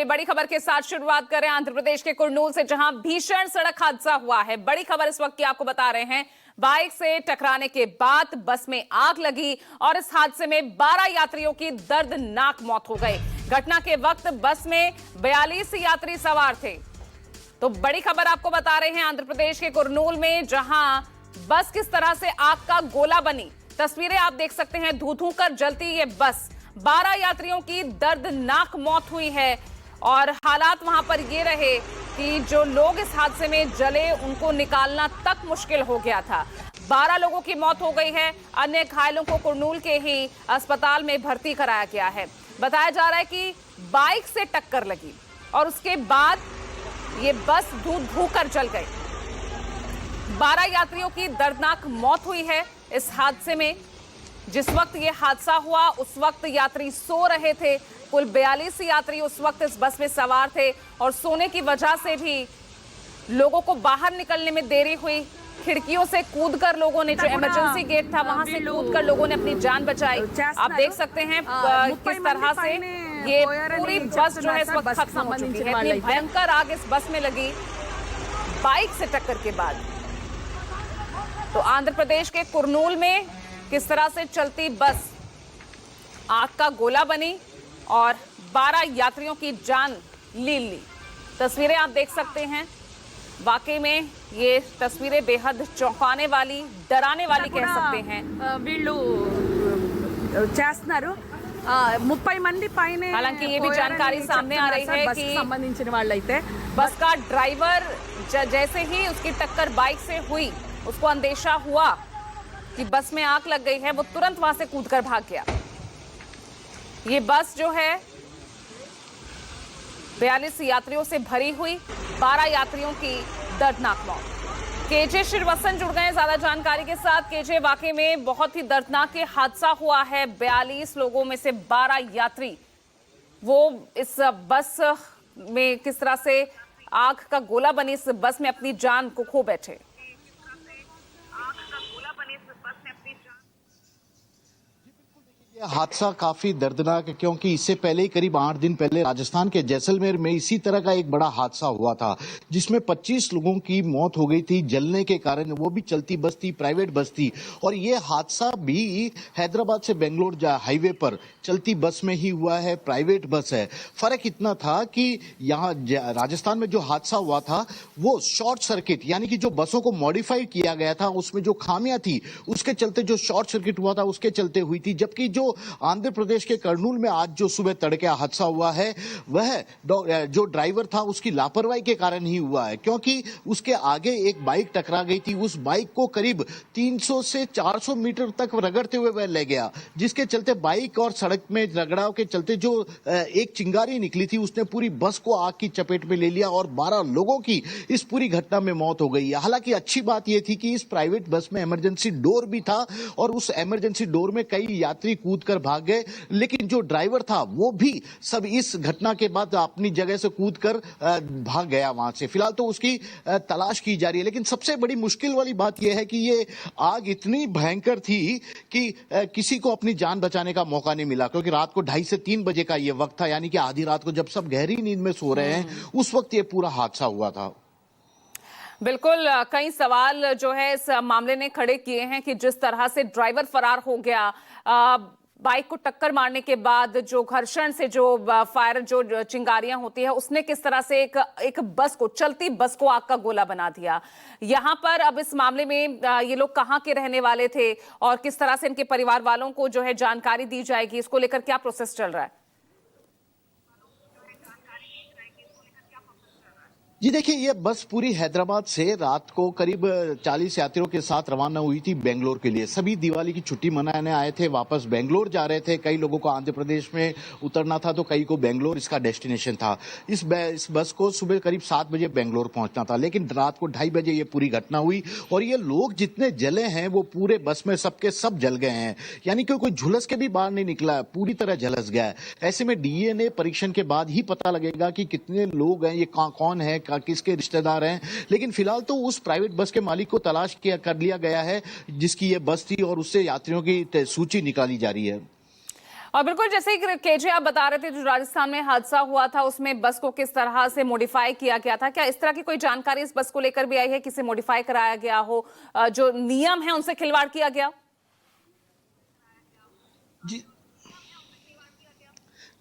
बड़ी खबर के साथ शुरुआत करें आंध्र प्रदेश के कुर्नूल से, जहां भीषण सड़क हादसा हुआ है। बड़ी खबर इस वक्त की आपको बता रहे हैं। बाइक से टकराने के बाद बस में आग लगी और इस हादसे में 12 यात्रियों की दर्दनाक मौत हो गई। घटना के वक्त बस में 42 यात्री सवार थे। तो बड़ी खबर आपको बता रहे हैं आंध्र प्रदेश के कुर्नूल में, जहां बस किस तरह से आग का गोला बनी। तस्वीरें आप देख सकते हैं, धू धू कर जलती ये बस। 12 यात्रियों की दर्दनाक मौत हुई है और हालात वहां पर ये रहे कि जो लोग इस हादसे में जले उनको निकालना तक मुश्किल हो गया था। 12 लोगों की मौत हो गई है। अन्य घायलों को कुर्नूल के ही अस्पताल में भर्ती कराया गया है। बताया जा रहा है कि बाइक से टक्कर लगी और उसके बाद ये बस धू धू कर जल गई। 12 यात्रियों की दर्दनाक मौत हुई है इस हादसे में। जिस वक्त ये हादसा हुआ उस वक्त यात्री सो रहे थे। कुल 42 यात्री उस वक्त इस बस में सवार थे और सोने की वजह से भी लोगों को बाहर निकलने में देरी हुई। खिड़कियों से कूदकर लोगों ने, जो इमरजेंसी गेट था वहां से कूदकर लोगों ने अपनी जान बचाई। आप देख सकते हैं किस तरह से ये पूरी बस जो है इस वक्त खत्म हो चुकी है। इतनी भयंकर आग इस बस में लगी बाइक से टक्कर के बाद। तो आंध्र प्रदेश के कुर्नूल में किस तरह से चलती बस आग का गोला बनी और 12 यात्रियों की जान ली। तस्वीरें आप देख सकते हैं। वाकई में ये तस्वीरें बेहद चौंकाने वाली, डराने वाली कह सकते हैं। हालांकि ये भी जानकारी सामने आ रही है कि बस का ड्राइवर जैसे ही उसकी टक्कर बाइक से हुई, उसको अंदेशा हुआ कि बस में आग लग गई है, वो तुरंत वहां से कूदकर भाग गया। ये बस जो है 42 यात्रियों से भरी हुई, 12 यात्रियों की दर्दनाक मौत। केजे श्रीवत्सन जुड़ गए ज्यादा जानकारी के साथ। केजे, वाकई में बहुत ही दर्दनाक ये हादसा हुआ है। 42 लोगों में से 12 यात्री वो इस बस में किस तरह से आग का गोला बनी इस बस में अपनी जान को खो बैठे। हादसा काफी दर्दनाक है, क्योंकि इससे पहले ही करीब 8 दिन पहले राजस्थान के जैसलमेर में इसी तरह का एक बड़ा हादसा हुआ था, जिसमें 25 लोगों की मौत हो गई थी जलने के कारण। वो भी चलती बस थी, प्राइवेट बस थी। और ये हादसा भी हैदराबाद से बेंगलोर हाईवे पर चलती बस में ही हुआ है, प्राइवेट बस है। फर्क इतना था कि यहाँ राजस्थान में जो हादसा हुआ था वो शॉर्ट सर्किट, यानी कि जो बसों को मॉडिफाई किया गया था उसमें जो खामियां थी उसके चलते जो शॉर्ट सर्किट हुआ था उसके चलते हुई थी। जबकि जो आंध्र प्रदेश के कर्नूल में आज जो सुबह तड़के हादसा हुआ है वह जो ड्राइवर था उसकी लापरवाही के कारण ही हुआ है, क्योंकि उसके आगे एक बाइक टकरा गई थी। उस बाइक को करीब 300 से 400 मीटर तक रगड़ते हुए वह ले गया, जिसके चलते बाइक और सड़क में रगड़ाव के चलते जो एक चिंगारी निकली थी उसने पूरी बस को आग की चपेट में ले लिया और 12 लोगों की इस पूरी घटना में मौत हो गई। हालांकि अच्छी बात यह थी कि इस प्राइवेट बस में इमरजेंसी डोर भी था और उस इमरजेंसी डोर में कई यात्री कूद कर भाग गए, लेकिन जो ड्राइवर था वो भी सब इस घटना के बाद अपनी जगह से कूदकर भाग गया वहां से। फिलहाल तो उसकी तलाश की जा रही है। लेकिन सबसे बड़ी मुश्किल वाली बात यह है कि ये आग इतनी भयंकर थी कि किसी को अपनी जान बचाने का मौका नहीं मिला, क्योंकि रात को 2:30 से 3 बजे का ये वक्त था, यानी कि आधी रात को जब सब गहरी नींद में सो रहे हैं उस वक्त ये पूरा हादसा हुआ था। बिल्कुल, कई सवाल जो है इस मामले ने खड़े किए हैं कि जिस तरह से ड्राइवर फरार हो गया, बाइक को टक्कर मारने के बाद जो घर्षण से जो फायर जो चिंगारियां होती है उसने किस तरह से एक बस को, चलती बस को आग का गोला बना दिया। यहां पर अब इस मामले में ये लोग कहां के रहने वाले थे और किस तरह से इनके परिवार वालों को जो है जानकारी दी जाएगी, इसको लेकर क्या प्रोसेस चल रहा है? जी देखिए, ये बस पूरी हैदराबाद से रात को करीब 40 यात्रियों के साथ रवाना हुई थी बेंगलोर के लिए। सभी दिवाली की छुट्टी मनाने आए थे, वापस बेंगलोर जा रहे थे। कई लोगों को आंध्र प्रदेश में उतरना था तो कई को बेंगलोर इसका डेस्टिनेशन था। इस बस को सुबह करीब 7 बजे बेंगलोर पहुंचना था, लेकिन रात को 2:30 बजे ये पूरी घटना हुई और ये लोग जितने जले हैं वो पूरे बस में सबके सब जल गए हैं, यानी कि कोई झुलस के भी बाहर नहीं निकला, पूरी तरह झलस गया है। ऐसे में डीएनए परीक्षण के बाद ही पता लगेगा कि कितने लोग हैं, ये कौन है, किसके रिश्तेदार हैं। लेकिन फिलहाल तो उस प्राइवेट बस के मालिक को तलाश कर लिया गया है जिसकी ये बस थी और उससे यात्रियों की सूची निकाली जा रही है। और बिल्कुल जैसे ही केजे आप बता रहे थे, जो राजस्थान में हादसा हुआ था उसमें बस को किस तरह से मॉडिफाई किया गया था, क्या इस तरह की कोई जानकारी इस बस को लेकर भी आई है, किसे मॉडिफाई कराया गया हो, जो नियम है उनसे खिलवाड़ किया गया? जी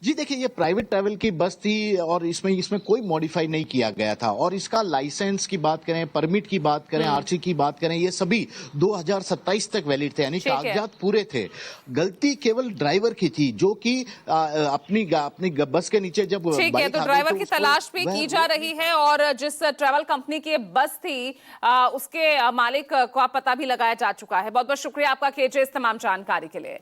जी देखिए, ये प्राइवेट ट्रैवल की बस थी और इसमें इसमें कोई मॉडिफाई नहीं किया गया था। और इसका लाइसेंस की बात करें, परमिट की बात करें, आरसी की बात करें, ये सभी 2027 तक वैलिड थे, यानी ठीक है। कागजात पूरे थे। गलती केवल ड्राइवर की थी, जो कि अपनी बस के नीचे जब ठीक है, बाइक तो आ गई ड्राइवर तो की उसको तलाश भी की जा रही है और जिस ट्रैवल कंपनी की ये बस थी उसके मालिक का पता भी लगाया जा चुका है। बहुत बहुत शुक्रिया आपका केजे इस तमाम जानकारी के लिए।